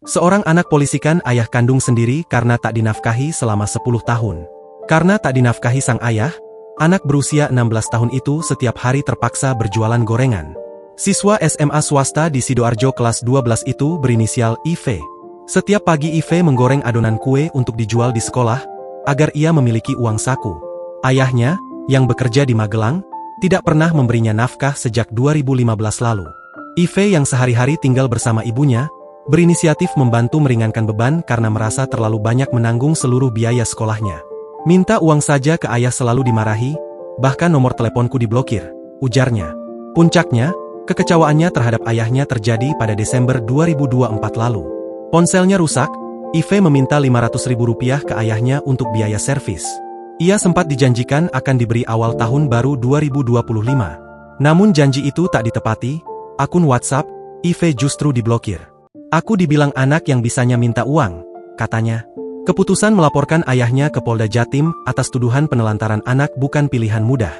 Seorang anak polisikan ayah kandung sendiri karena tak dinafkahi selama 10 tahun. Karena tak dinafkahi sang ayah, anak berusia 16 tahun itu setiap hari terpaksa berjualan gorengan. Siswa SMA swasta di Sidoarjo kelas 12 itu berinisial IV. Setiap pagi IV menggoreng adonan kue untuk dijual di sekolah, agar ia memiliki uang saku. Ayahnya, yang bekerja di Magelang, tidak pernah memberinya nafkah sejak 2015 lalu. IV yang sehari-hari tinggal bersama ibunya, berinisiatif membantu meringankan beban karena merasa terlalu banyak menanggung seluruh biaya sekolahnya. Minta uang saja ke ayah selalu dimarahi, bahkan nomor teleponku diblokir, ujarnya. Puncaknya, kekecewaannya terhadap ayahnya terjadi pada Desember 2024 lalu. Ponselnya rusak, IV meminta Rp500.000 ke ayahnya untuk biaya servis. Ia sempat dijanjikan akan diberi awal tahun baru 2025. Namun janji itu tak ditepati, akun WhatsApp IV justru diblokir. Aku dibilang anak yang bisanya minta uang, katanya. Keputusan melaporkan ayahnya ke Polda Jatim atas tuduhan penelantaran anak bukan pilihan mudah.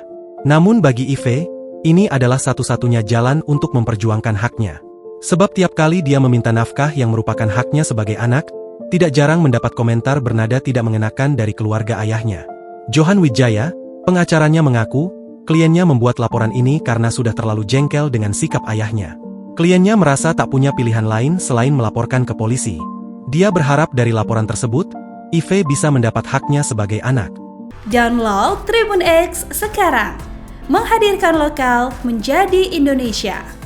Namun bagi IV, ini adalah satu-satunya jalan untuk memperjuangkan haknya. Sebab tiap kali dia meminta nafkah yang merupakan haknya sebagai anak, tidak jarang mendapat komentar bernada tidak mengenakan dari keluarga ayahnya. Johan Wijaya, pengacaranya mengaku, kliennya membuat laporan ini karena sudah terlalu jengkel dengan sikap ayahnya. Kliennya merasa tak punya pilihan lain selain melaporkan ke polisi. Dia berharap dari laporan tersebut, IV bisa mendapat haknya sebagai anak. Download Tribun X sekarang, menghadirkan lokal menjadi Indonesia.